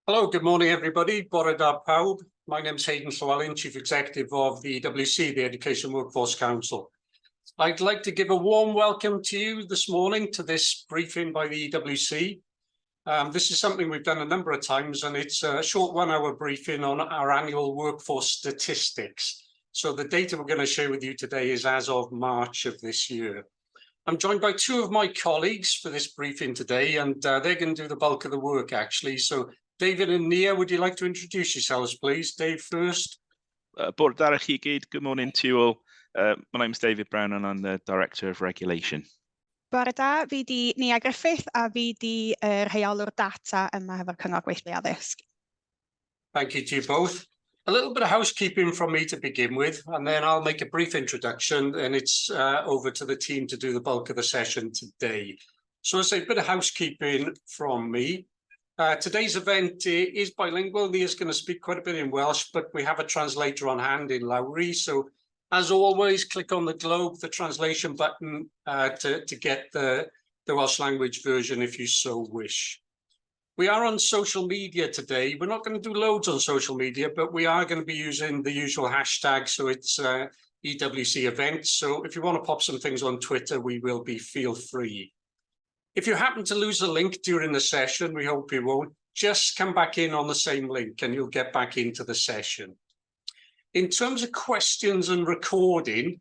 Hello, good morning, everybody. Bore da pawb. My name is Hayden Llewellyn, Chief Executive of the EWC, the Education Workforce Council. I'd like to give a warm welcome to you this morning to this briefing by the EWC. This is something we've done a number of times, and it's a short 1 hour briefing on our annual workforce statistics. So the data we're going to share with you today is as of March of this year. I'm joined by two of my colleagues for this briefing today, and they're going to do the bulk of the work, actually. So David and Nia, would you like to introduce yourselves, please? Dave first. Good morning to you all. My name is David Brown and I'm the Director of Regulation. Bore da, fi di Nia Griffith a fi di rheolwr data yma hefo'r Cyngor Gweithlu Addysg. Thank you to you both. A little bit of housekeeping from me to begin with, and then I'll make a brief introduction, and it's over to the team to do the bulk of the session today. So as I say, a bit of housekeeping from me. Today's event is bilingual. Nia's going to speak quite a bit in Welsh, but we have a translator on hand in Lowry. So as always, click on the globe, the translation button to get the Welsh language version if you so wish. We are on social media today. We're not going to do loads on social media, but we are going to be using the usual hashtag. So it's EWC events. So if you want to pop some things on Twitter, we will be, feel free. If you happen to lose a link during the session, we hope you won't, just come back in on the same link and you'll get back into the session. In terms of questions and recording,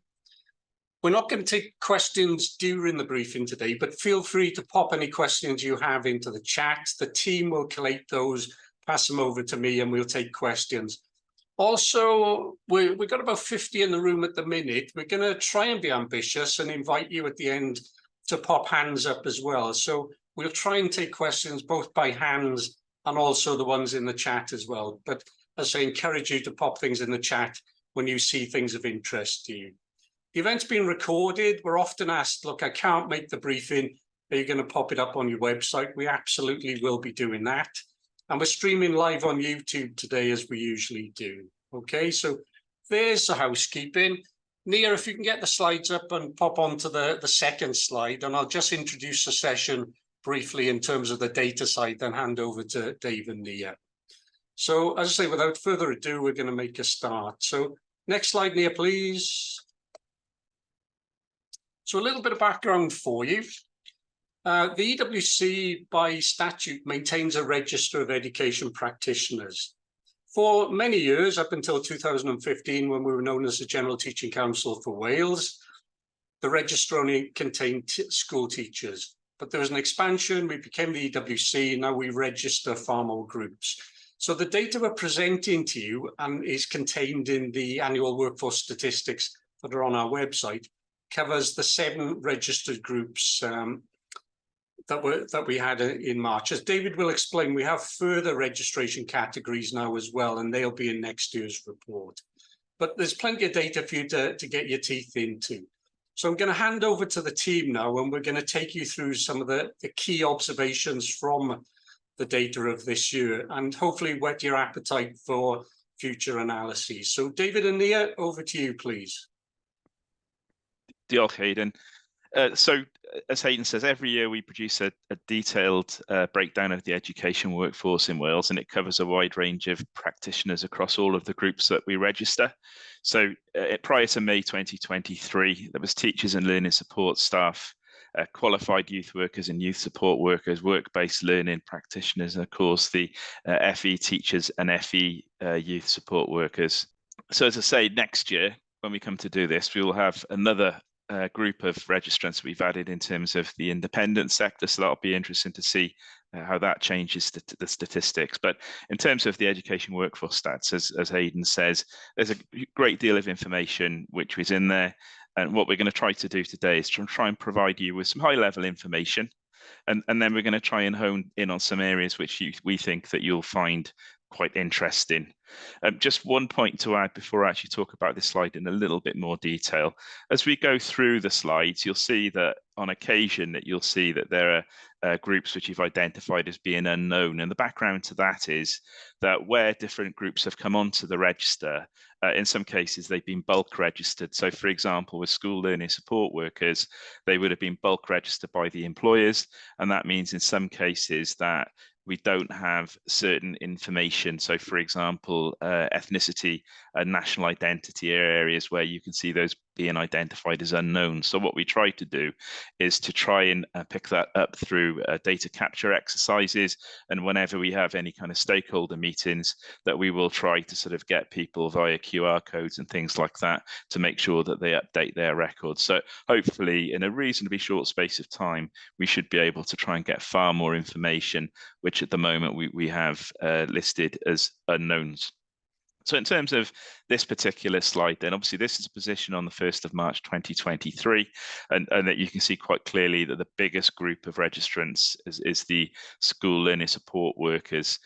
we're not going to take questions during the briefing today, but feel free to pop any questions you have into the chat. The team will collate those, pass them over to me, and we'll take questions. Also, we've got about 50 in the room at the minute. We're going to try and be ambitious and invite you at the end to pop hands up as well. So we'll try and take questions both by hands and also the ones in the chat as well. But as I encourage you to pop things in the chat when you see things of interest to you. The event's been recorded. We're often asked, look, I can't make the briefing. Are you going to pop it up on your website? We absolutely will be doing that. And we're streaming live on YouTube today as we usually do. Okay, so there's the housekeeping. Nia, if you can get the slides up and pop onto the second slide, and I'll just introduce the session briefly in terms of the data side, then hand over to Dave and Nia. So as I say, without further ado, we're going to make a start. So next slide, Nia, please. So a little bit of background for you. The EWC, by statute, maintains a register of education practitioners. For many years, up until 2015, when we were known as the General Teaching Council for Wales, the register only contained school teachers. But there was an expansion, we became the EWC, and now we register far more groups. So the data we're presenting to you and is contained in the annual workforce statistics that are on our website, covers the 7 registered groups that we had in March. As David will explain, we have further registration categories now as well, and they'll be in next year's report. But there's plenty of data for you to get your teeth into. So I'm going to hand over to the team now, and we're going to take you through some of the key observations from the data of this year, and hopefully whet your appetite for future analyses. So David and Nia, over to you, please. Diolch, Hayden. So, as Hayden says, every year we produce a detailed breakdown of the education workforce in Wales, and it covers a wide range of practitioners across all of the groups that we register. So, prior to May 2023, there was teachers and learning support staff, qualified youth workers and youth support workers, work-based learning practitioners, and of course the FE teachers and FE youth support workers. So, as I say, next year, when we come to do this, we will have another group of registrants we've added in terms of the independent sector, so that'll be interesting to see how that changes the statistics. But in terms of the education workforce stats, as Hayden says, there's a great deal of information which is in there, and what we're going to try to do today is try and provide you with some high-level information, and then we're going to try and hone in on some areas which we think that you'll find quite interesting. Just one point to add before I actually talk about this slide in a little bit more detail. As we go through the slides, you'll see that on occasion that you'll see that there groups which you've identified as being unknown. And the background to that is that where different groups have come onto the register, in some cases they've been bulk registered. So for example, with school learning support workers, they would have been bulk registered by the employers. And that means in some cases that we don't have certain information. So for example, ethnicity and national identity are areas where you can see those being identified as unknown. So what we try to do is to try and pick that up through data capture exercises. And whenever we have any kind of stakeholder meetings, that we will try to sort of get people via QR codes and things like that to make sure that they update their records. So hopefully in a reasonably short space of time, we should be able to try and get far more information, which at the moment we have listed as unknowns. So in terms of this particular slide, then obviously this is a position on the 1st of March 2023, and that you can see quite clearly that the biggest group of registrants is the school learning support workers.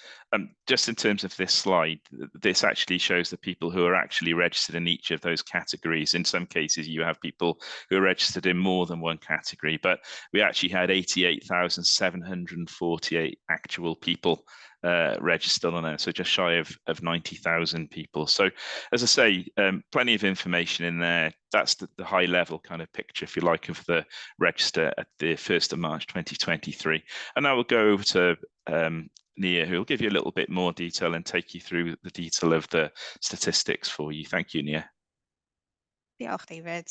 Just in terms of this slide, this actually shows the people who are actually registered in each of those categories. In some cases, you have people who are registered in more than one category, but we actually had 88,748 actual people registered on it, so just shy of 90,000 people. So as I say, plenty of information in there. That's the high level kind of picture, if you like, of the register at the 1st of March 2023. And now we'll go over to Nia, who will give you a little bit more detail and take you through the detail of the statistics for you. Thank you, Nia. Diolch, David.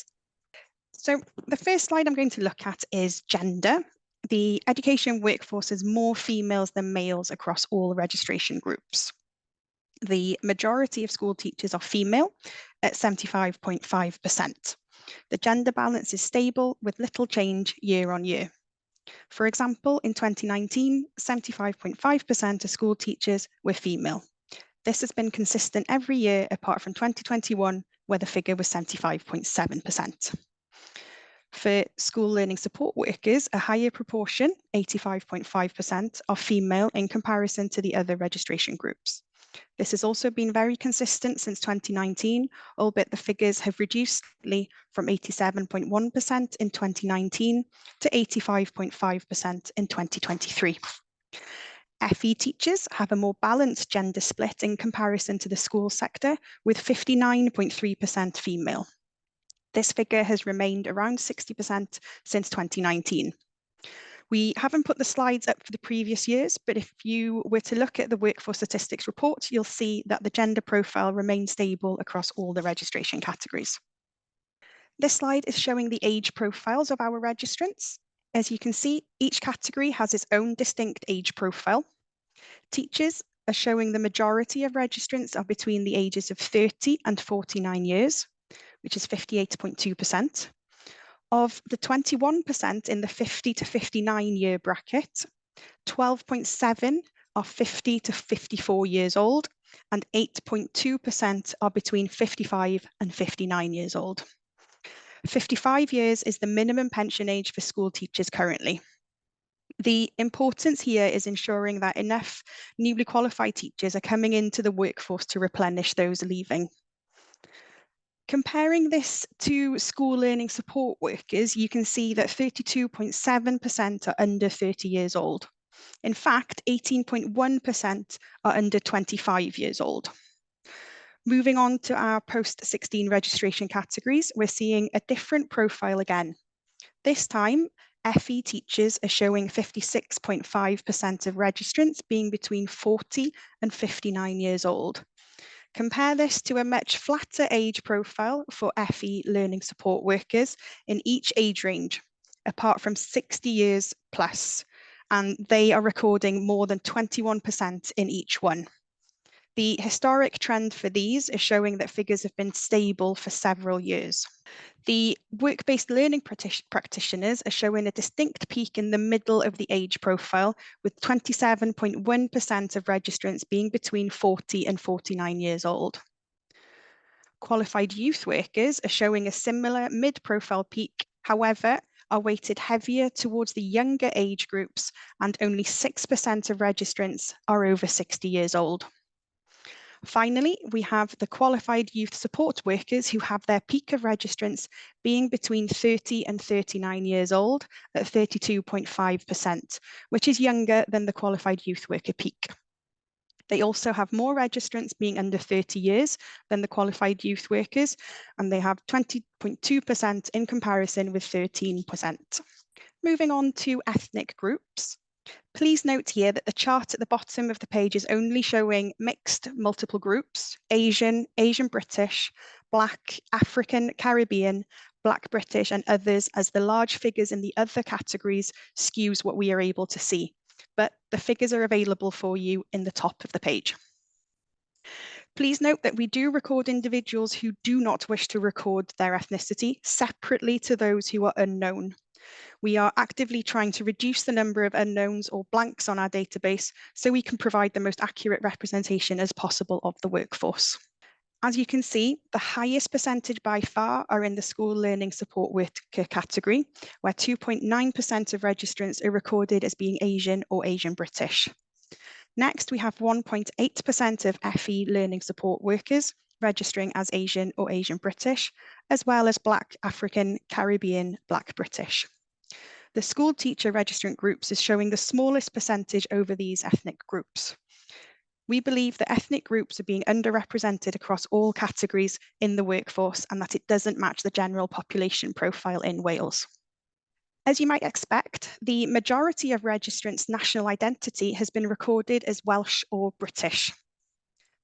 So the first slide I'm going to look at is gender. The education workforce is more females than males across all registration groups. The majority of school teachers are female at 75.5%. The gender balance is stable with little change year on year. For example, in 2019, 75.5% of school teachers were female. This has been consistent every year apart from 2021, where the figure was 75.7%. For school learning support workers, a higher proportion, 85.5%, are female in comparison to the other registration groups. This has also been very consistent since 2019, albeit the figures have reduced slightly from 87.1% in 2019 to 85.5% in 2023. FE teachers have a more balanced gender split in comparison to the school sector, with 59.3% female. This figure has remained around 60% since 2019. We haven't put the slides up for the previous years, but if you were to look at the Workforce Statistics report, you'll see that the gender profile remains stable across all the registration categories. This slide is showing the age profiles of our registrants. As you can see, each category has its own distinct age profile. Teachers are showing the majority of registrants are between the ages of 30 and 49 years, which is 58.2%. Of the 21% in the 50 to 59 year bracket, 12.7 are 50 to 54 years old, and 8.2% are between 55 and 59 years old. 55 years is the minimum pension age for school teachers currently. The importance here is ensuring that enough newly qualified teachers are coming into the workforce to replenish those leaving. Comparing this to school learning support workers, you can see that 32.7% are under 30 years old. In fact, 18.1% are under 25 years old. Moving on to our post-16 registration categories, we're seeing a different profile again. This time, FE teachers are showing 56.5% of registrants being between 40 and 59 years old. Compare this to a much flatter age profile for FE learning support workers in each age range, apart from 60 years plus, and they are recording more than 21% in each one. The historic trend for these is showing that figures have been stable for several years. The work-based learning practitioners are showing a distinct peak in the middle of the age profile, with 27.1% of registrants being between 40 and 49 years old. Qualified youth workers are showing a similar mid-profile peak, however, are weighted heavier towards the younger age groups, and only 6% of registrants are over 60 years old. Finally, we have the qualified youth support workers who have their peak of registrants being between 30 and 39 years old at 32.5%, which is younger than the qualified youth worker peak. They also have more registrants being under 30 years than the qualified youth workers, and they have 20.2% in comparison with 13%. Moving on to ethnic groups. Please note here that the chart at the bottom of the page is only showing mixed multiple groups: Asian, Asian British, Black, African, Caribbean, Black British, and others, as the large figures in the other categories skews what we are able to see. But the figures are available for you in the top of the page. Please note that we do record individuals who do not wish to record their ethnicity separately to those who are unknown. We are actively trying to reduce the number of unknowns or blanks on our database so we can provide the most accurate representation as possible of the workforce. As you can see, the highest percentage by far are in the school learning support worker category, where 2.9% of registrants are recorded as being Asian or Asian British. Next, we have 1.8% of FE learning support workers registering as Asian or Asian British, as well as Black, African, Caribbean, Black British. The school teacher registrant groups is showing the smallest percentage over these ethnic groups. We believe that ethnic groups are being underrepresented across all categories in the workforce and that it doesn't match the general population profile in Wales. As you might expect, the majority of registrants' national identity has been recorded as Welsh or British.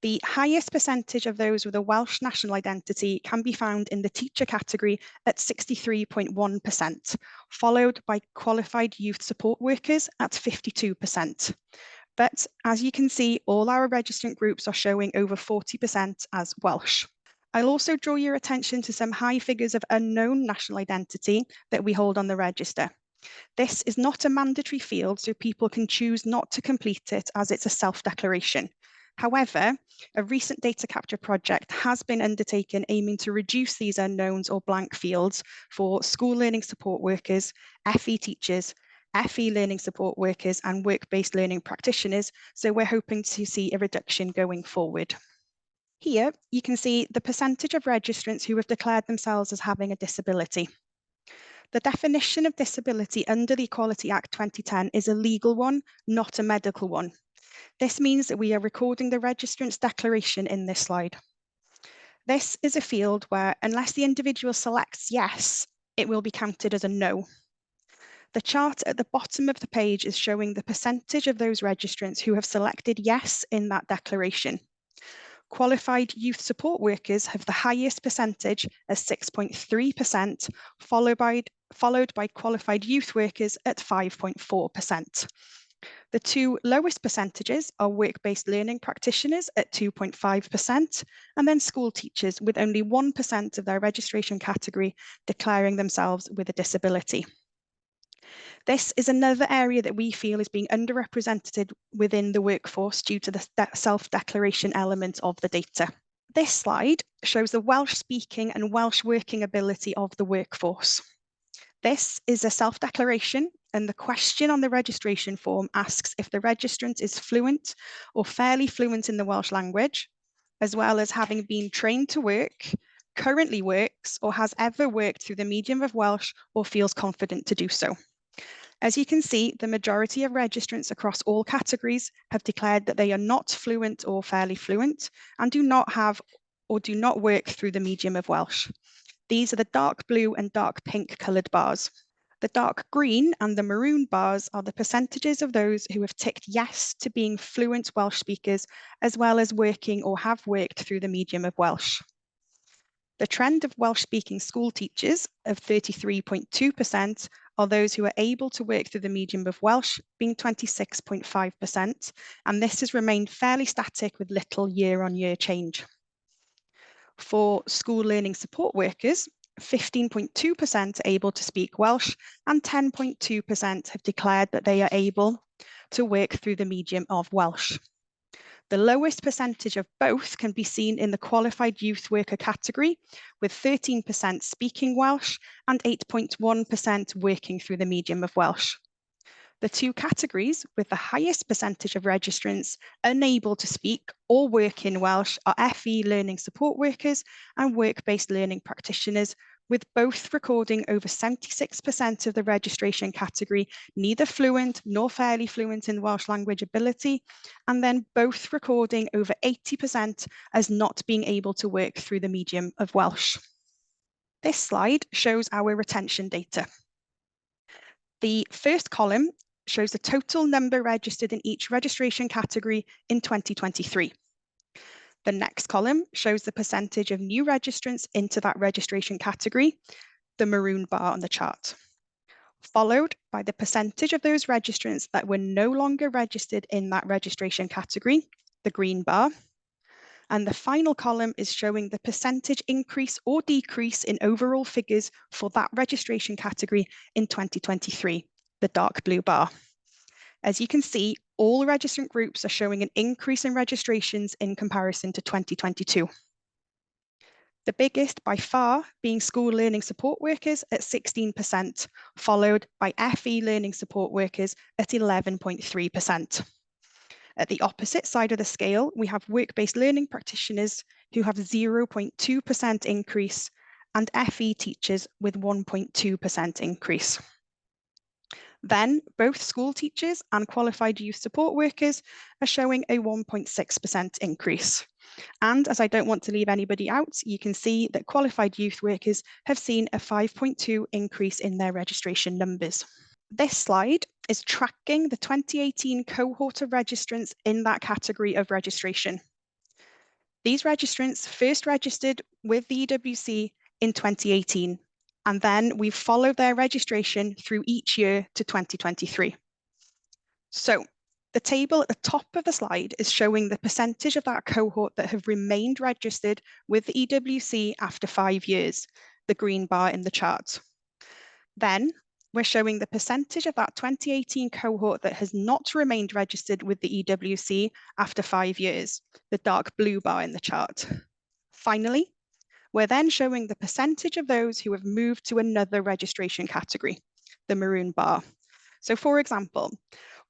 The highest percentage of those with a Welsh national identity can be found in the teacher category at 63.1%, followed by qualified youth support workers at 52%. But as you can see, all our registrant groups are showing over 40% as Welsh. I'll also draw your attention to some high figures of unknown national identity that we hold on the register. This is not a mandatory field, so people can choose not to complete it as it's a self-declaration. However, a recent data capture project has been undertaken aiming to reduce these unknowns or blank fields for school learning support workers, FE teachers, FE learning support workers, and work-based learning practitioners, so we're hoping to see a reduction going forward. Here, you can see the percentage of registrants who have declared themselves as having a disability. The definition of disability under the Equality Act 2010 is a legal one, not a medical one. This means that we are recording the registrant's declaration in this slide. This is a field where, unless the individual selects yes, it will be counted as a no. The chart at the bottom of the page is showing the percentage of those registrants who have selected yes in that declaration. Qualified youth support workers have the highest percentage as 6.3%, followed by qualified youth workers at 5.4%. The two lowest percentages are work-based learning practitioners at 2.5%, and then school teachers with only 1% of their registration category declaring themselves with a disability. This is another area that we feel is being underrepresented within the workforce due to the self-declaration element of the data. This slide shows the Welsh-speaking and Welsh working ability of the workforce. This is a self-declaration, and the question on the registration form asks if the registrant is fluent or fairly fluent in the Welsh language, as well as having been trained to work, currently works, or has ever worked through the medium of Welsh or feels confident to do so. As you can see, the majority of registrants across all categories have declared that they are not fluent or fairly fluent and do not have or do not work through the medium of Welsh. These are the dark blue and dark pink coloured bars. The dark green and the maroon bars are the percentages of those who have ticked yes to being fluent Welsh speakers, as well as working or have worked through the medium of Welsh. The trend of Welsh-speaking school teachers of 33.2% are those who are able to work through the medium of Welsh, being 26.5%, and this has remained fairly static with little year-on-year change. For school learning support workers, 15.2% are able to speak Welsh, and 10.2% have declared that they are able to work through the medium of Welsh. The lowest percentage of both can be seen in the qualified youth worker category, with 13% speaking Welsh and 8.1% working through the medium of Welsh. The two categories with the highest percentage of registrants unable to speak or work in Welsh are FE learning support workers and work-based learning practitioners, with both recording over 76% of the registration category neither fluent nor fairly fluent in Welsh language ability, and then both recording over 80% as not being able to work through the medium of Welsh. This slide shows our retention data. The first column shows the total number registered in each registration category in 2023. The next column shows the percentage of new registrants into that registration category, the maroon bar on the chart, followed by the percentage of those registrants that were no longer registered in that registration category, the green bar. And the final column is showing the percentage increase or decrease in overall figures for that registration category in 2023, the dark blue bar. As you can see, all registrant groups are showing an increase in registrations in comparison to 2022. The biggest by far being school learning support workers at 16%, followed by FE learning support workers at 11.3%. At the opposite side of the scale, we have work-based learning practitioners who have 0.2% increase and FE teachers with 1.2% increase. Then both school teachers and qualified youth support workers are showing a 1.6% increase. And as I don't want to leave anybody out, you can see that qualified youth workers have seen a 5.2 increase in their registration numbers. This slide is tracking the 2018 cohort of registrants in that category of registration. These registrants first registered with the EWC in 2018. And then we've followed their registration through each year to 2023. So the table at the top of the slide is showing the percentage of that cohort that have remained registered with the EWC after 5 years, the green bar in the chart. Then we're showing the percentage of that 2018 cohort that has not remained registered with the EWC after 5 years, the dark blue bar in the chart. Finally, we're then showing the percentage of those who have moved to another registration category, the maroon bar. So for example,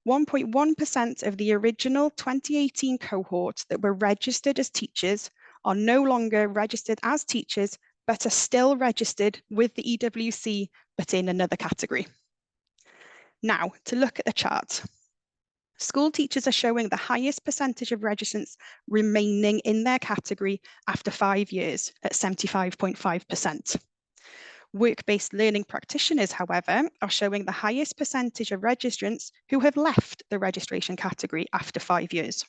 1.1% of the original 2018 cohort that were registered as teachers are no longer registered as teachers, but are still registered with the EWC, but in another category. Now, to look at the chart. School teachers are showing the highest percentage of registrants remaining in their category after 5 years at 75.5%. Work-based learning practitioners, however, are showing the highest percentage of registrants who have left the registration category after 5 years.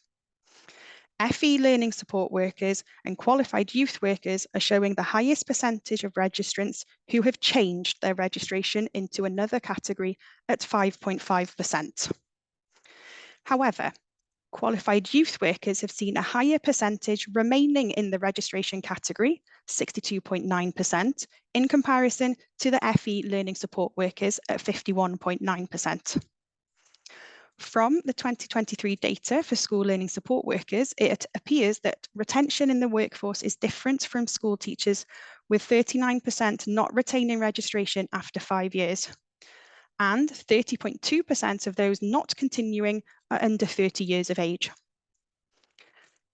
FE learning support workers and qualified youth workers are showing the highest percentage of registrants who have changed their registration into another category at 5.5%. However, qualified youth workers have seen a higher percentage remaining in the registration category, 62.9%, in comparison to the FE learning support workers at 51.9%. From the 2023 data for school learning support workers, it appears that retention in the workforce is different from school teachers, with 39% not retaining registration after 5 years. And 30.2% of those not continuing are under 30 years of age.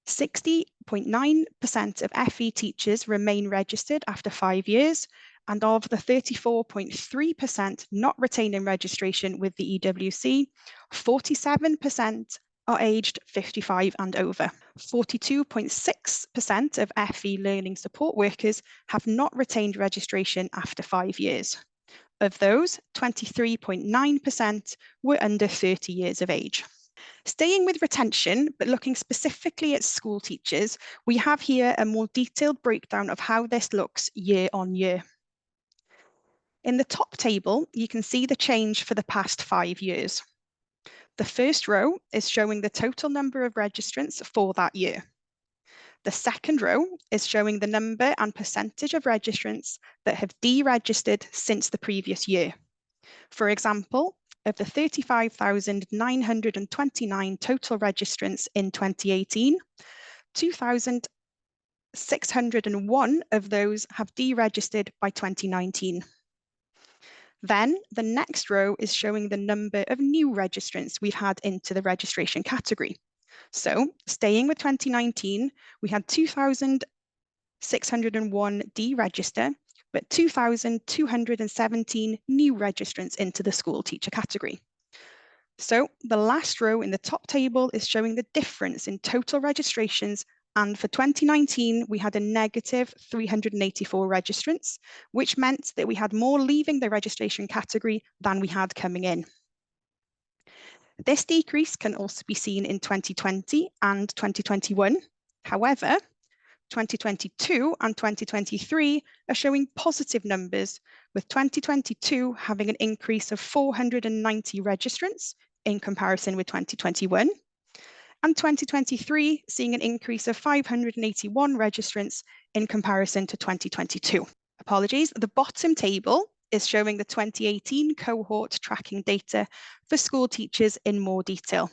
60.9% of FE teachers remain registered after 5 years, and of the 34.3% not retaining registration with the EWC, 47% are aged 55 and over. 42.6% of FE learning support workers have not retained registration after 5 years. Of those, 23.9% were under 30 years of age. Staying with retention, but looking specifically at school teachers, we have here a more detailed breakdown of how this looks year on year. In the top table, you can see the change for the past 5 years. The first row is showing the total number of registrants for that year. The second row is showing the number and percentage of registrants that have deregistered since the previous year. For example, of the 35,929 total registrants in 2018, 2,601 of those have deregistered by 2019. Then the next row is showing the number of new registrants we've had into the registration category. So staying with 2019, we had 2,601 deregister, but 2,217 new registrants into the school teacher category. So the last row in the top table is showing the difference in total registrations, and for 2019 we had a negative 384 registrants, which meant that we had more leaving the registration category than we had coming in. This decrease can also be seen in 2020 and 2021. However, 2022 and 2023 are showing positive numbers, with 2022 having an increase of 490 registrants in comparison with 2021, and 2023 seeing an increase of 581 registrants in comparison to 2022. Apologies, the bottom table is showing the 2018 cohort tracking data for school teachers in more detail.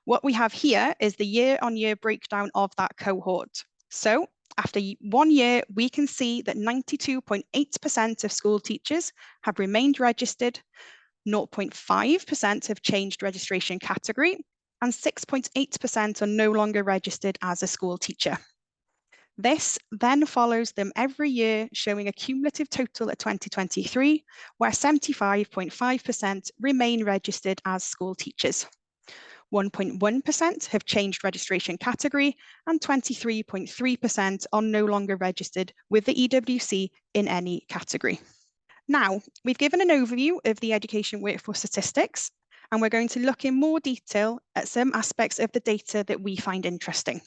What we have here is the year-on-year breakdown of that cohort. So after 1 year, we can see that 92.8% of school teachers have remained registered, 0.5% have changed registration category, and 6.8% are no longer registered as a school teacher. This then follows them every year, showing a cumulative total at 2023, where 75.5% remain registered as school teachers. 1.1% have changed registration category, and 23.3% are no longer registered with the EWC in any category. Now, we've given an overview of the education workforce statistics, and we're going to look in more detail at some aspects of the data that we find interesting.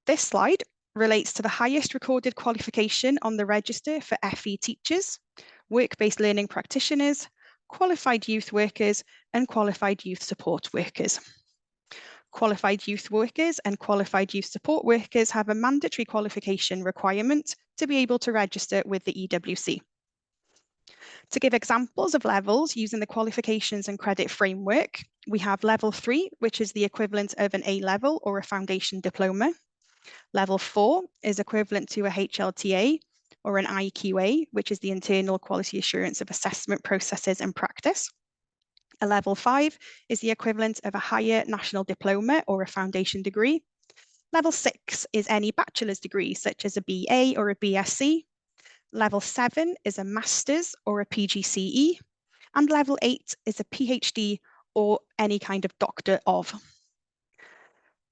This slide relates to the highest recorded qualification on the register for FE teachers, work-based learning practitioners, qualified youth workers, and qualified youth support workers. Qualified youth workers and qualified youth support workers have a mandatory qualification requirement to be able to register with the EWC. To give examples of levels using the qualifications and credit framework, we have level 3, which is the equivalent of an A-level or a foundation diploma. Level 4 is equivalent to a HLTA or an IQA, which is the internal quality assurance of assessment processes and practice. A level 5 is the equivalent of a higher national diploma or a foundation degree. Level 6 is any bachelor's degree, such as a BA or a BSc. Level 7 is a master's or a PGCE. And level 8 is a PhD or any kind of doctor of.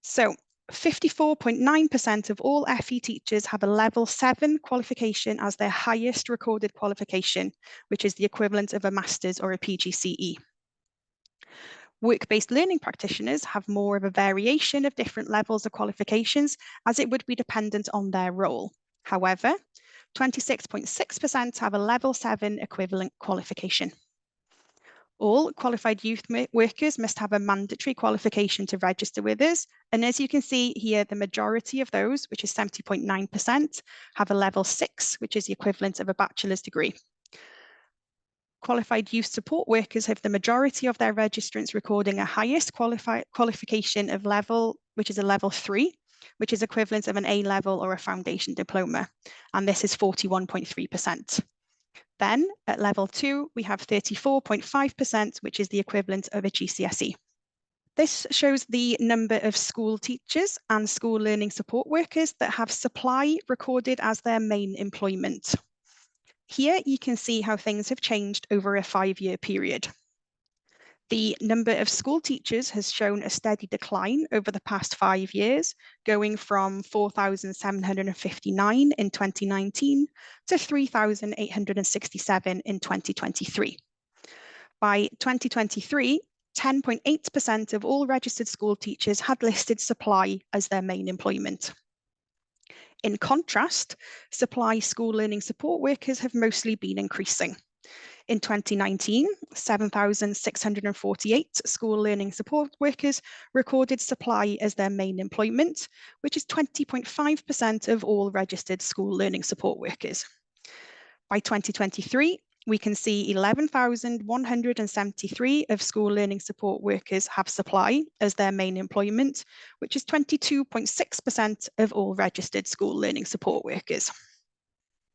So 54.9% of all FE teachers have a level 7 qualification as their highest recorded qualification, which is the equivalent of a master's or a PGCE. Work-based learning practitioners have more of a variation of different levels of qualifications, as it would be dependent on their role. However, 26.6% have a level 7 equivalent qualification. All qualified youth workers must have a mandatory qualification to register with us. And as you can see here, the majority of those, which is 70.9%, have a level 6, which is the equivalent of a bachelor's degree. Qualified youth support workers have the majority of their registrants recording a highest qualification of level, which is a level 3, which is equivalent of an A-level or a foundation diploma. And this is 41.3%. Then at level 2, we have 34.5%, which is the equivalent of a GCSE. This shows the number of school teachers and school learning support workers that have supply recorded as their main employment. Here you can see how things have changed over a 5-year period. The number of school teachers has shown a steady decline over the past 5 years, going from 4,759 in 2019 to 3,867 in 2023. By 2023, 10.8% of all registered school teachers had listed supply as their main employment. In contrast, supply school learning support workers have mostly been increasing. In 2019, 7,648 school learning support workers recorded supply as their main employment, which is 20.5% of all registered school learning support workers. By 2023, we can see 11,173 of school learning support workers have supply as their main employment, which is 22.6% of all registered school learning support workers.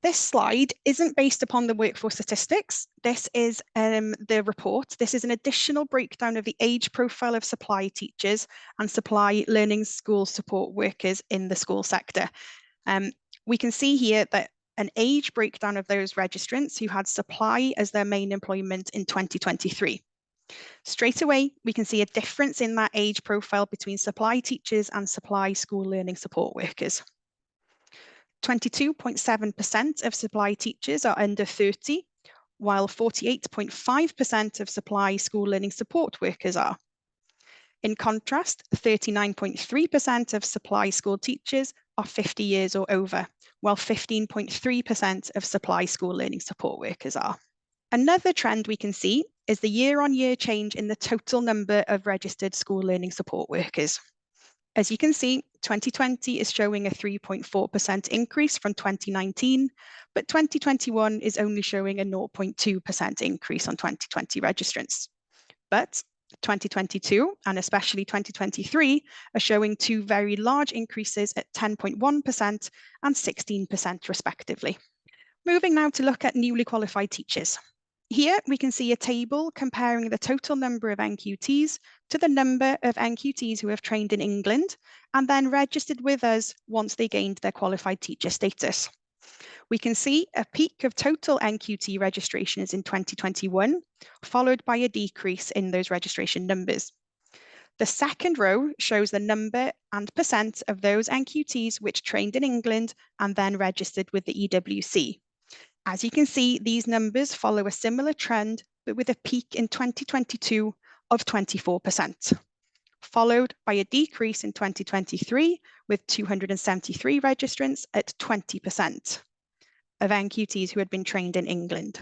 This slide isn't based upon the workforce statistics. This is the report. This is an additional breakdown of the age profile of supply teachers and supply learning school support workers in the school sector. We can see here that an age breakdown of those registrants who had supply as their main employment in 2023. Straight away, we can see a difference in that age profile between supply teachers and supply school learning support workers. 22.7% of supply teachers are under 30, while 48.5% of supply school learning support workers are. In contrast, 39.3% of supply school teachers are 50 years or over, while 15.3% of supply school learning support workers are. Another trend we can see is the year-on-year change in the total number of registered school learning support workers. As you can see, 2020 is showing a 3.4% increase from 2019, but 2021 is only showing a 0.2% increase on 2020 registrants. But 2022 and especially 2023 are showing two very large increases at 10.1% and 16% respectively. Moving now to look at newly qualified teachers. Here we can see a table comparing the total number of NQTs to the number of NQTs who have trained in England and then registered with us once they gained their qualified teacher status. We can see a peak of total NQT registrations in 2021, followed by a decrease in those registration numbers. The second row shows the number and percent of those NQTs which trained in England and then registered with the EWC. As you can see, these numbers follow a similar trend, but with a peak in 2022 of 24%, followed by a decrease in 2023 with 273 registrants at 20% of NQTs who had been trained in England.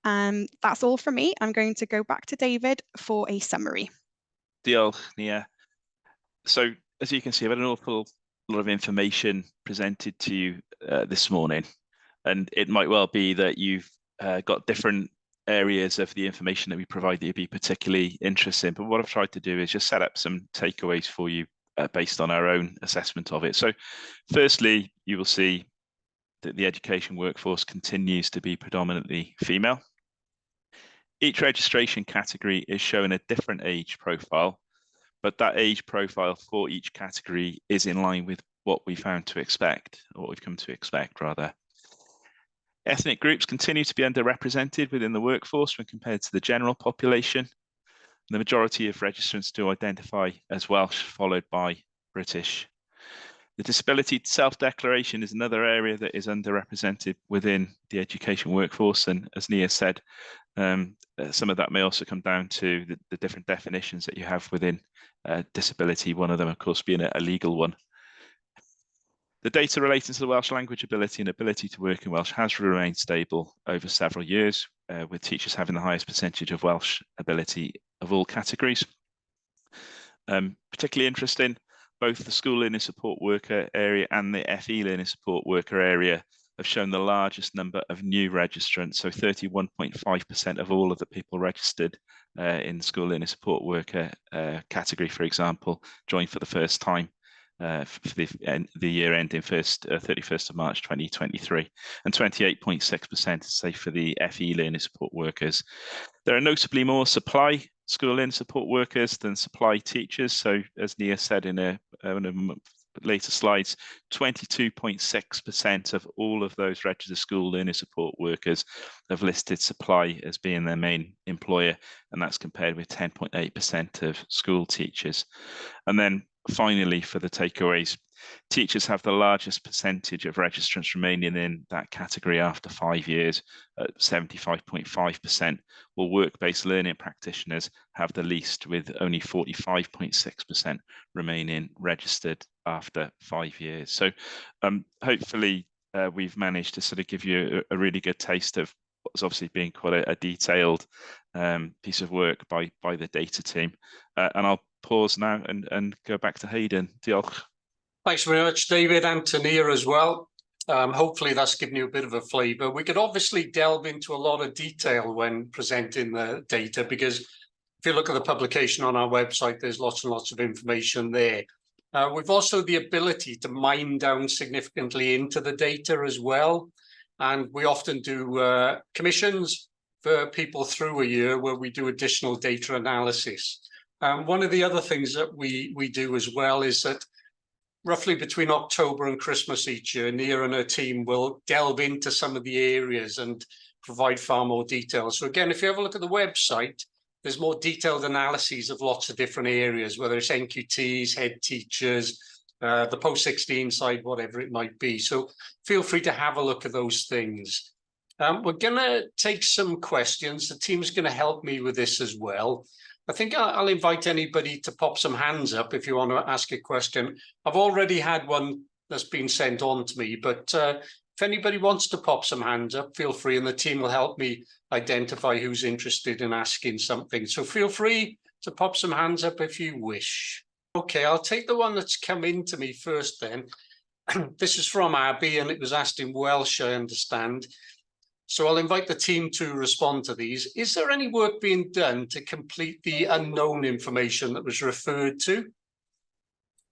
That's all from me. I'm going to go back to David for a summary. Diolch, Nia. So as you can see, I've had an awful lot of information presented to you this morning. And it might well be that you've got different areas of the information that we provide that you'd be particularly interested in. But what I've tried to do is just set up some takeaways for you based on our own assessment of it. So firstly, you will see that the education workforce continues to be predominantly female. Each registration category is showing a different age profile, but that age profile for each category is in line with what we found to expect, or what we've come to expect rather. Ethnic groups continue to be underrepresented within the workforce when compared to the general population. The majority of registrants do identify as Welsh, followed by British. The disability self-declaration is another area that is underrepresented within the education workforce. And as Nia said, some of that may also come down to the different definitions that you have within disability, one of them, of course, being a legal one. The data relating to the Welsh language ability and ability to work in Welsh has remained stable over several years, with teachers having the highest percentage of Welsh ability of all categories. Particularly interesting, both the school learning support worker area and the FE learning support worker area have shown the largest number of new registrants. So 31.5% of all of the people registered in the school learning support worker category, for example, joined for the first time. For the year ending 31st of March 2023, and 28.6% say for the FE learning support workers. There are notably more supply school learning support workers than supply teachers. So as Nia said in a later slides, 22.6% of all of those registered school learning support workers have listed supply as being their main employer, and that's compared with 10.8% of school teachers. And then finally, for the takeaways, teachers have the largest percentage of registrants remaining in that category after 5 years at 75.5%, while work-based learning practitioners have the least, with only 45.6% remaining registered after 5 years. So hopefully we've managed to sort of give you a really good taste of what's obviously been quite a detailed piece of work by the data team. And I'll pause now and go back to Hayden. Diolch. Thanks very much, David, and to Nia as well. Hopefully that's given you a bit of a flavour. We could obviously delve into a lot of detail when presenting the data, because if you look at the publication on our website, there's lots and lots of information there. We've also the ability to mine down significantly into the data as well. And we often do commissions for people through a year where we do additional data analysis. One of the other things that we do as well is that roughly between October and Christmas each year, Nia and her team will delve into some of the areas and provide far more detail. So again, if you have a look at the website, there's more detailed analyses of lots of different areas, whether it's NQTs, head teachers, the post-16 side, whatever it might be. So feel free to have a look at those things. We're going to take some questions. The team's going to help me with this as well. I think I'll invite anybody to pop some hands up if you want to ask a question. I've already had one that's been sent on to me, but if anybody wants to pop some hands up, feel free, and the team will help me identify who's interested in asking something. So feel free to pop some hands up if you wish. Okay, I'll take the one that's come in to me first then. This is from Abby, and it was asked in Welsh, I understand. So I'll invite the team to respond to these. Is there any work being done to complete the unknown information that was referred to?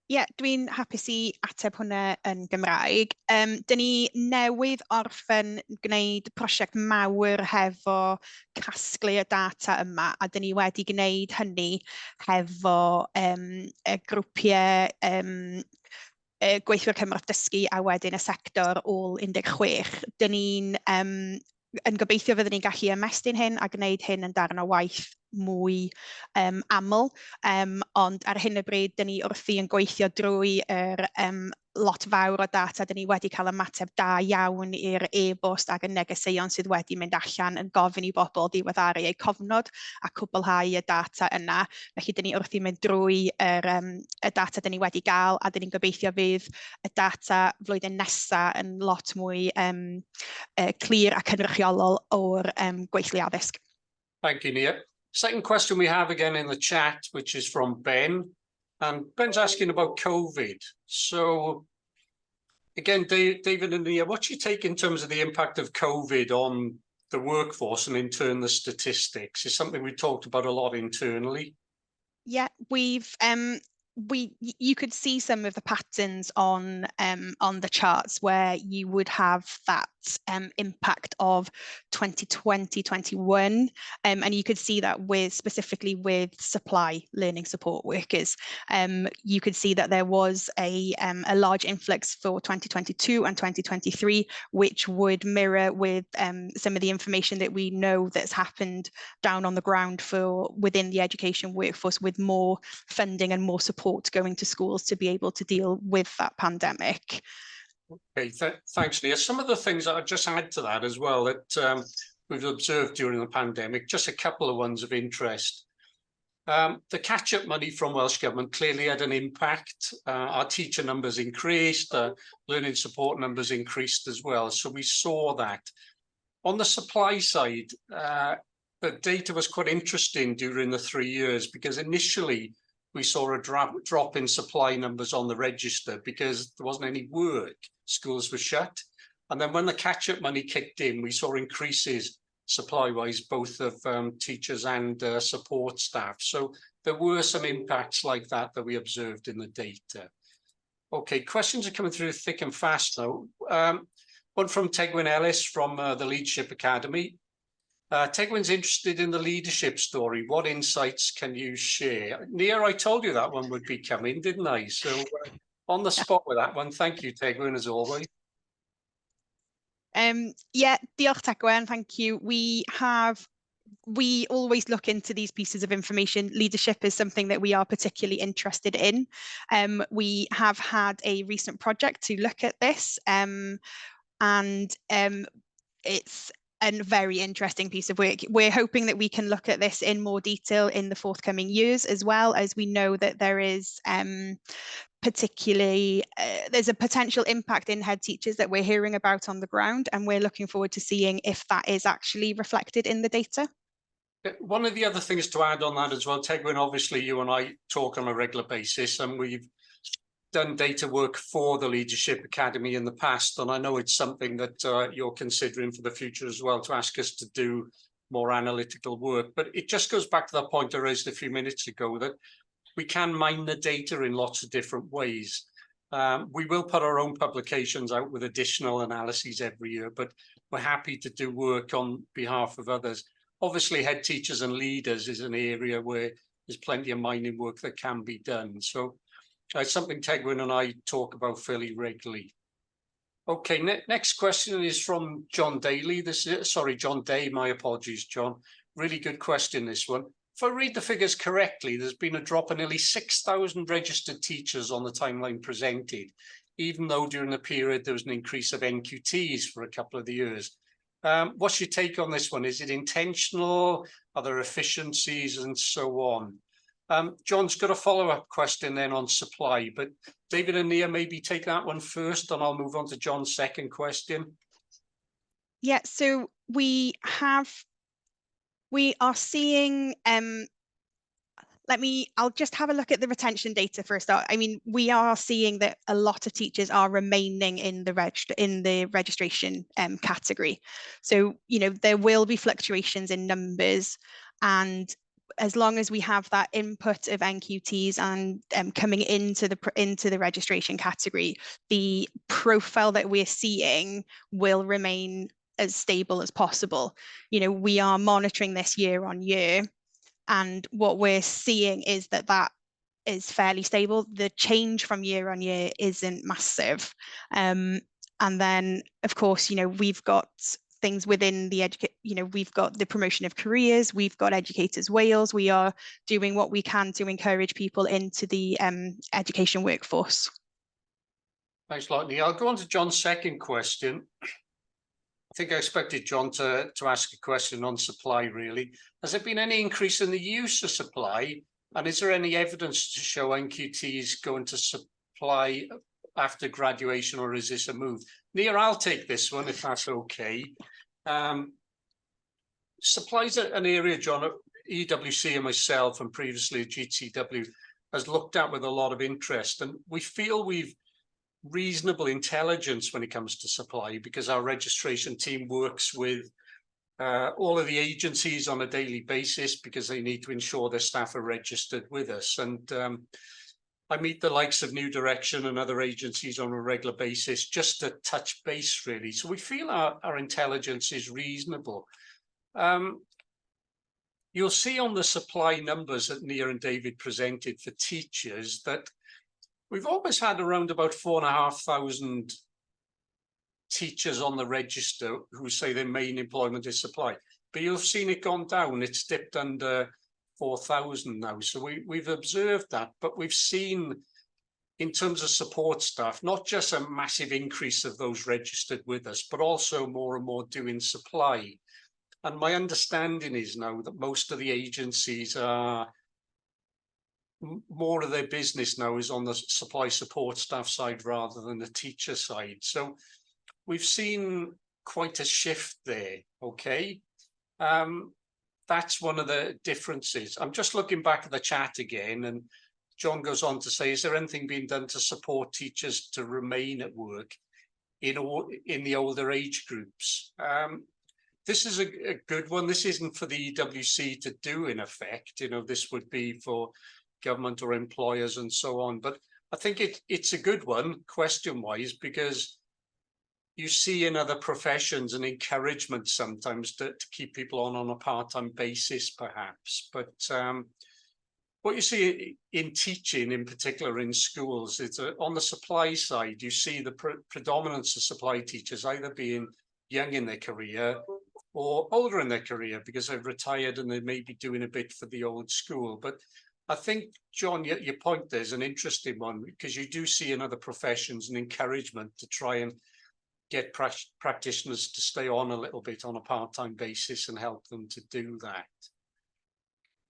Dwi'n hapus I ateb hwnna yn Gymraeg. Dyn ni newydd orffen gwneud prosiect mawr hefo casglu y data yma, a dyn ni wedi gwneud hynny hefo grwpiau gweithwyr cymrath dysgu a wedyn y sector ôl 16. Dyn ni'n yn gobeithio fyddwn ni'n gallu ymestyn hyn a gwneud hyn yn darn o waith mwy aml, ond ar hyn o bryd, dyn ni wrthi yn gweithio drwy lot fawr o data. Dyn ni wedi cael ymateb da iawn i'r e-bost ac y negeseuon sydd wedi mynd allan yn gofyn I bobl ddiweddaru eu cofnod a cwblhau y data yna. Felly, dyn ni wrthi mynd drwy y data dyn ni wedi gael, a dyn ni'n gobeithio fydd y data flwyddyn nesaf yn lot mwy clir a cynrychiolol o'r gweithlu addysg. Thank you, Nia. Second question we have again in the chat, which is from Ben. And Ben's asking about COVID. So again, David and Nia, what's your take in terms of the impact of COVID on the workforce and in turn the statistics? It's something we talked about a lot internally. Yeah, you could see some of the patterns on the charts where you would have that impact of 2020-21, and you could see that specifically with supply learning support workers. You could see that there was a large influx for 2022 and 2023, which would mirror with some of the information that we know that's happened down on the ground within the education workforce, with more funding and more support going to schools to be able to deal with that pandemic. Okay, thanks, Nia. Some of the things that I'd just add to that as well that we've observed during the pandemic, just a couple of ones of interest. The catch-up money from Welsh Government clearly had an impact. Our teacher numbers increased, learning support numbers increased as well. So we saw that. On the supply side, the data was quite interesting during the 3 years, because initially we saw a drop in supply numbers on the register because there wasn't any work. Schools were shut. And then when the catch-up money kicked in, we saw increases supply-wise, both of teachers and support staff. So there were some impacts like that we observed in the data. Okay, questions are coming through thick and fast now. One from Tegwyn Ellis from the Leadership Academy. Tegwyn's interested in the leadership story. What insights can you share? Nia, I told you that one would be coming, didn't I? So on the spot with that one. Thank you, Tegwyn, as always. Yeah, diolch Tegwyn, thank you. We always look into these pieces of information. Leadership is something that we are particularly interested in. We have had a recent project to look at this, and it's a very interesting piece of work. We're hoping that we can look at this in more detail in the forthcoming years, as well as we know that there is there's a potential impact in head teachers that we're hearing about on the ground, and we're looking forward to seeing if that is actually reflected in the data. One of the other things to add on that as well, Tegwyn, obviously you and I talk on a regular basis, and we've done data work for the Leadership Academy in the past, and I know it's something that you're considering for the future as well, to ask us to do more analytical work. But it just goes back to that point I raised a few minutes ago, that we can mine the data in lots of different ways. We will put our own publications out with additional analyses every year, but we're happy to do work on behalf of others. Obviously, head teachers and leaders is an area where there's plenty of mining work that can be done. So it's something Tegwyn and I talk about fairly regularly. Okay, next question is from John Daly. John Day, my apologies, John. Really good question, this one. If I read the figures correctly, there's been a drop of nearly 6,000 registered teachers on the timeline presented, even though during the period there was an increase of NQTs for a couple of the years. What's your take on this one? Is it intentional? Are there efficiencies and so on? John's got a follow-up question then on supply, but David and Nia maybe take that one first, and I'll move on to John's second question. Yeah, so we are seeing, I'll just have a look at the retention data for a start. I mean, we are seeing that a lot of teachers are remaining in the registration category. So, you know, there will be fluctuations in numbers, and as long as we have that input of NQTs and coming into the registration category, the profile that we're seeing will remain as stable as possible. You know, we are monitoring this year on year, and what we're seeing is that is fairly stable. The change from year on year isn't massive. And then, of course, you know, we've got things within the we've got the promotion of careers, we've got Educators Wales. We are doing what we can to encourage people into the education workforce. Thanks a lot, Nia. I'll go on to John's second question. I think I expected John to ask a question on supply, really. Has there been any increase in the use of supply? And is there any evidence to show NQTs go into supply after graduation, or is this a move? Nia, I'll take this one if that's okay. Supply's an area, John, EWC and myself, and previously GTW, has looked at with a lot of interest. And we feel we've reasonable intelligence when it comes to supply, because our registration team works with all of the agencies on a daily basis, because they need to ensure their staff are registered with us. And I meet the likes of New Direction and other agencies on a regular basis just to touch base, really. So we feel our intelligence is reasonable. You'll see on the supply numbers that Nia and David presented for teachers that we've always had around about 4,500 teachers on the register who say their main employment is supply. But you've seen it gone down. It's dipped under 4,000 now. So we've observed that, but we've seen in terms of support staff, not just a massive increase of those registered with us, but also more and more doing supply. And my understanding is now that most of the agencies are, more of their business now is on the supply support staff side rather than the teacher side. So we've seen quite a shift there, okay? That's one of the differences. I'm just looking back at the chat again, and John goes on to say, is there anything being done to support teachers to remain at work in the older age groups? This is a good one. This isn't for the EWC to do, in effect. You know, this would be for government or employers and so on. But I think it's a good one, question-wise, because you see in other professions an encouragement sometimes to keep people on a part-time basis, perhaps. But what you see in teaching, in particular in schools, is on the supply side, you see the predominance of supply teachers either being young in their career or older in their career because they've retired and they may be doing a bit for the old school. But I think, John, your point there is an interesting one, because you do see in other professions an encouragement to try and get practitioners to stay on a little bit on a part-time basis and help them to do that.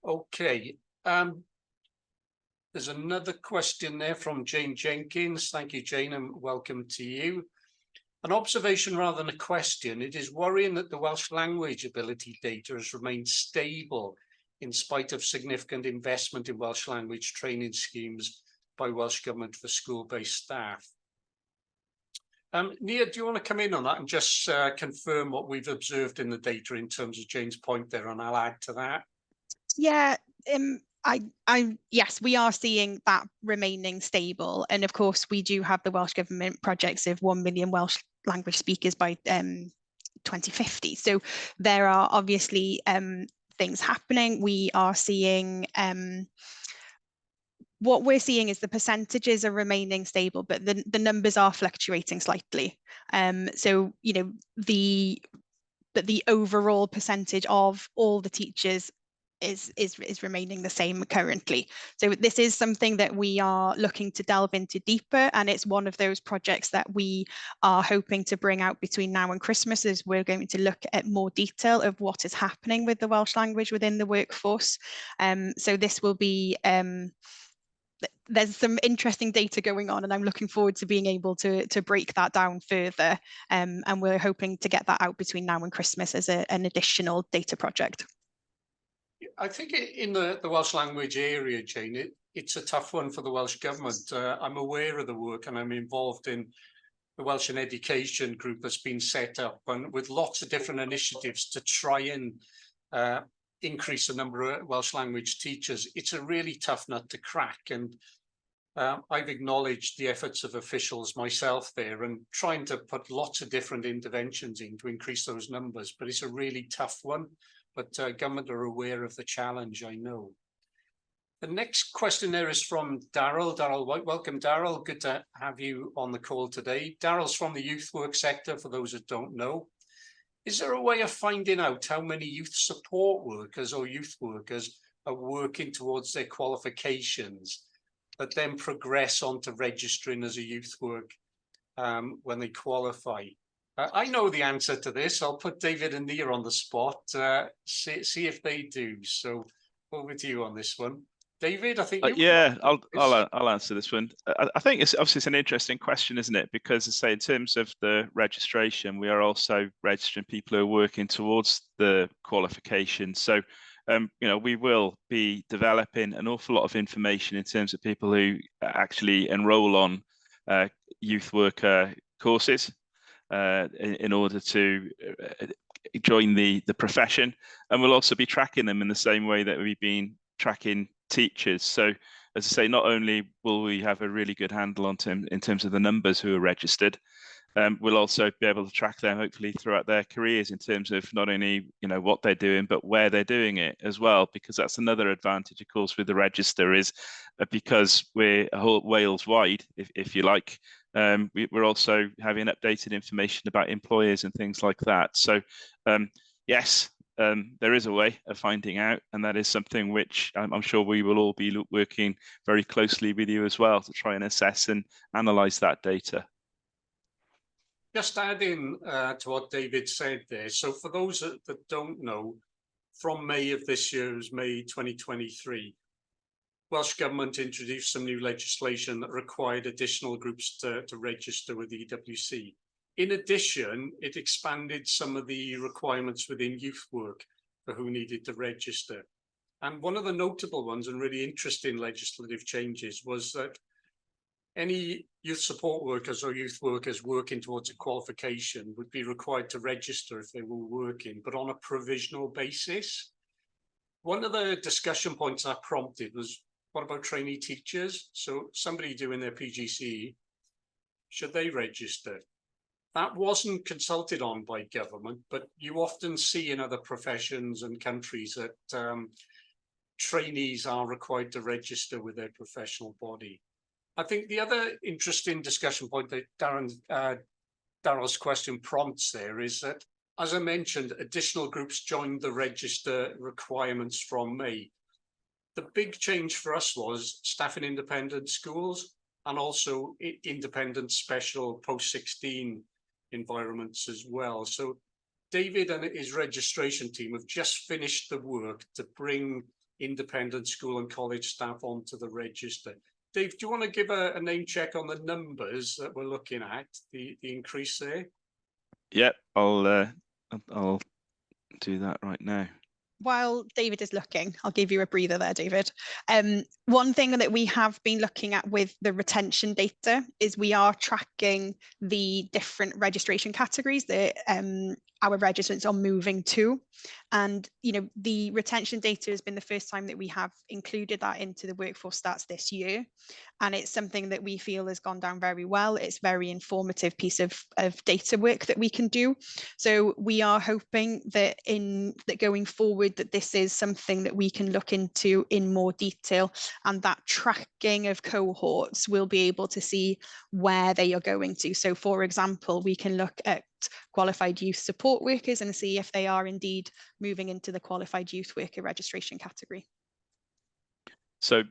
Okay, there's another question there from Jane Jenkins. Thank you, Jane, and welcome to you. An observation rather than a question. It is worrying that the Welsh language ability data has remained stable in spite of significant investment in Welsh language training schemes by Welsh Government for school-based staff. Nia, do you want to come in on that and just confirm what we've observed in the data in terms of Jane's point there, and I'll add to that? Yeah, Yes, we are seeing that remaining stable. And of course, we do have the Welsh Government projects of 1 million Welsh language speakers by 2050. So there are obviously things happening. We are seeing what we're seeing is the percentages are remaining stable, but the numbers are fluctuating slightly. So, you know, but the overall percentage of all the teachers is remaining the same currently. So this is something that we are looking to delve into deeper, and it's one of those projects that we are hoping to bring out between now and Christmas, as we're going to look at more detail of what is happening with the Welsh language within the workforce. So this will be there's some interesting data going on, and I'm looking forward to being able to break that down further. And we're hoping to get that out between now and Christmas as an additional data project. I think in the Welsh language area, Jane, it's a tough one for the Welsh Government. I'm aware of the work, and I'm involved in the Welsh and Education group that's been set up, and with lots of different initiatives to try and increase the number of Welsh language teachers. It's a really tough nut to crack, and I've acknowledged the efforts of officials myself there and trying to put lots of different interventions in to increase those numbers, but it's a really tough one. But government are aware of the challenge, I know. The next question there is from Daryl. Daryl White, welcome Daryl, good to have you on the call today. Daryl's from the youth work sector, for those that don't know. Is there a way of finding out how many youth support workers or youth workers are working towards their qualifications that then progress on to registering as a youth work when they qualify? I know the answer to this. I'll put David and Nia on the spot, see if they do. So over to you on this one. David, I think I'll answer this one. I think it's obviously an interesting question, isn't it? Because, as I say, in terms of the registration, we are also registering people who are working towards the qualification. So, you know, we will be developing an awful lot of information in terms of people who actually enrol on youth worker courses in order to join the profession, and we'll also be tracking them in the same way that we've been tracking teachers. So, as I say, not only will we have a really good handle on in terms of the numbers who are registered, we'll also be able to track them hopefully throughout their careers in terms of not only, you know, what they're doing, but where they're doing it as well, because that's another advantage, of course, with the register is because we're a whole Wales wide, if you like. We're also having updated information about employers and things like that. So yes, there is a way of finding out, and that is something which I'm sure we will all be working very closely with you as well to try and assess and analyse that data. Just adding to what David said there. So for those that don't know, from May of this year, it was May 2023, Welsh Government introduced some new legislation that required additional groups to register with the EWC. In addition, it expanded some of the requirements within youth work for who needed to register. And one of the notable ones and really interesting legislative changes was that any youth support workers or youth workers working towards a qualification would be required to register if they were working, but on a provisional basis. One of the discussion points that prompted was, what about trainee teachers? So somebody doing their PGCE, should they register? That wasn't consulted on by government, but you often see in other professions and countries that trainees are required to register with their professional body. I think the other interesting discussion point that Daryl's question prompts there is that, as I mentioned, additional groups joined the register requirements from May. The big change for us was staff in independent schools and also independent special post-16 environments as well. So David and his registration team have just finished the work to bring independent school and college staff onto the register. Dave, do you want to give a name check on the numbers that we're looking at, the increase there? Yep, I'll do that right now. While David is looking, I'll give you a breather there, David. One thing that we have been looking at with the retention data is we are tracking the different registration categories that our registrants are moving to. And, you know, the retention data has been the first time that we have included that into the workforce stats this year. And it's something that we feel has gone down very well. It's very informative piece of data work that we can do. So we are hoping that going forward, that this is something that we can look into in more detail, and that tracking of cohorts will be able to see where they are going to. So for example, we can look at qualified youth support workers and see if they are indeed moving into the qualified youth worker registration category. So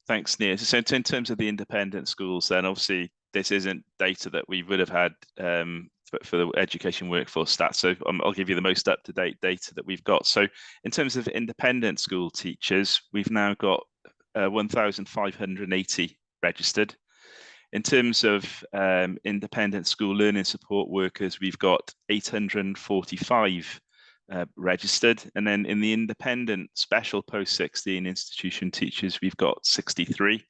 thanks, Nia. So in terms of the independent schools, then obviously this isn't data that we would have had for the education workforce stats. So I'll give you the most up-to-date data that we've got. So in terms of independent school teachers, we've now got 1,580 registered. In terms of independent school learning support workers, we've got 845 registered, and then in the independent special post-16 institution teachers we've got 63,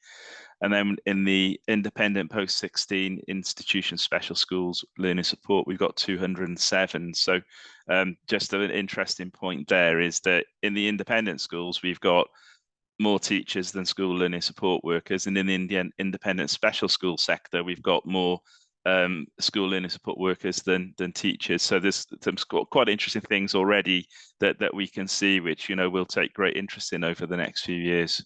and then in the independent post-16 institution special schools learning support we've got 207. So just an interesting point there is that in the independent schools we've got more teachers than school learning support workers, and in the independent special school sector we've got more school learning support workers than teachers. So there's some quite interesting things already that we can see, which, you know, we'll take great interest in over the next few years.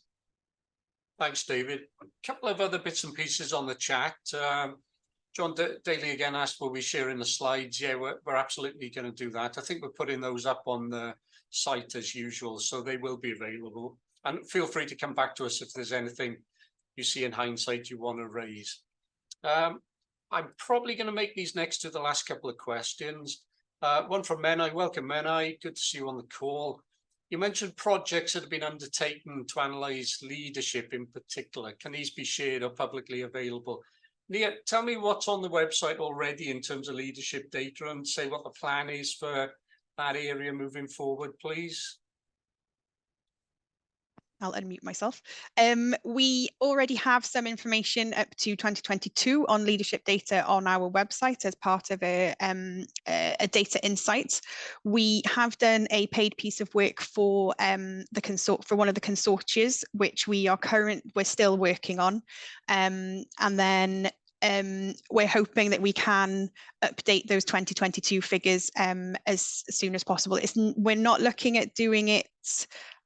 Thanks, David. A couple of other bits and pieces on the chat. John Daly again asked, will we share in the slides? Yeah, we're absolutely going to do that. I think we're putting those up on the site as usual, so they will be available. And feel free to come back to us if there's anything you see in hindsight you want to raise. I'm probably going to make these next to the last couple of questions. One from Mae'n. Welcome, Mae'n. Good to see you on the call. You mentioned projects that have been undertaken to analyse leadership in particular. Can these be shared or publicly available? Nia, tell me what's on the website already in terms of leadership data, and say what the plan is for that area moving forward, please. I'll unmute myself. We already have some information up to 2022 on leadership data on our website as part of a data insight. We have done a paid piece of work for one of the consortia, which we're still working on, and then we're hoping that we can update those 2022 figures as soon as possible. We're not looking at doing it,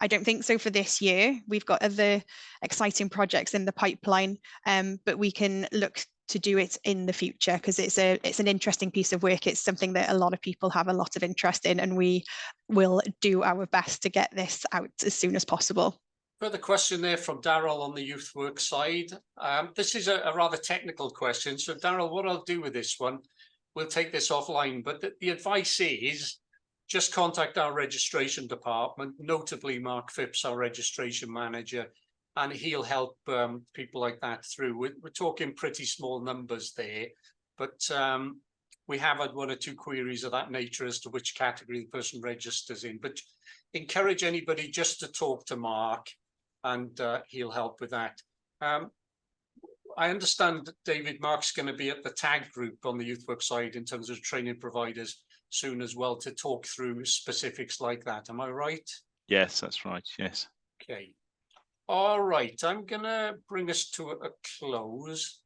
I don't think so, for this year. We've got other exciting projects in the pipeline, but we can look to do it in the future because it's an interesting piece of work. It's something that a lot of people have a lot of interest in, and we will do our best to get this out as soon as possible. Further question there from Daryl on the youth work side. This is a rather technical question. So Daryl, what I'll do with this one, we'll take this offline, but the advice is just contact our registration department, notably Mark Phipps, our registration manager, and he'll help people like that through. We're talking pretty small numbers there, but we have had one or two queries of that nature as to which category the person registers in. But encourage anybody just to talk to Mark, and he'll help with that. I understand, David, Mark's going to be at the tag group on the youth work side in terms of training providers soon as well to talk through specifics like that. Am I right? Yes, that's right. Yes. Okay. All right. I'm going to bring us to a close.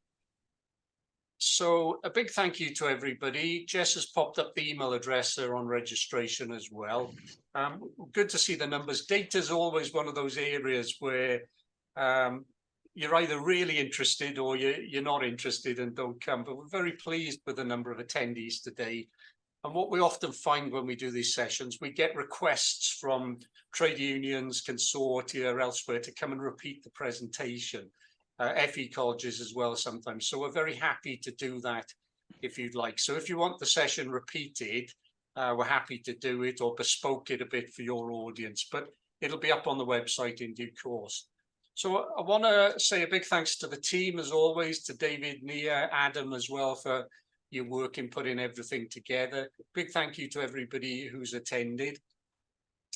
So a big thank you to everybody. Jess has popped up the email address there on registration as well. Good to see the numbers. Data is always one of those areas where you're either really interested or you're not interested and don't come. But we're very pleased with the number of attendees today. And what we often find when we do these sessions, we get requests from trade unions, consortia, elsewhere to come and repeat the presentation. FE colleges as well sometimes. So we're very happy to do that if you'd like. So if you want the session repeated, we're happy to do it or bespoke it a bit for your audience, but it'll be up on the website in due course. So I want to say a big thanks to the team as always, to David, Nia, Adam as well for your work in putting everything together. Big thank you to everybody who's attended.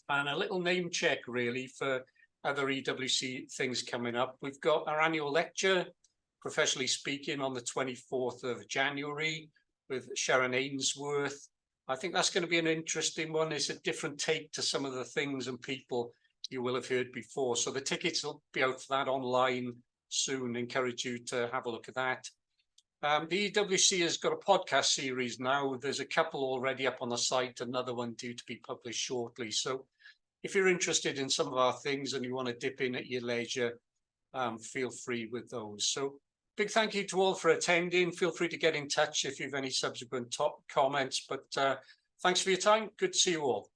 And a little name check really for other EWC things coming up. We've got our annual lecture, Professionally Speaking, on the 24th of January with Sharon Ainsworth. I think that's going to be an interesting one. It's a different take to some of the things and people you will have heard before. So the tickets will be out for that online soon. Encourage you to have a look at that. The EWC has got a podcast series now. There's a couple already up on the site, another one due to be published shortly. So if you're interested in some of our things and you want to dip in at your leisure, feel free with those. So big thank you to all for attending. Feel free to get in touch if you have any subsequent comments, but thanks for your time. Good to see you all.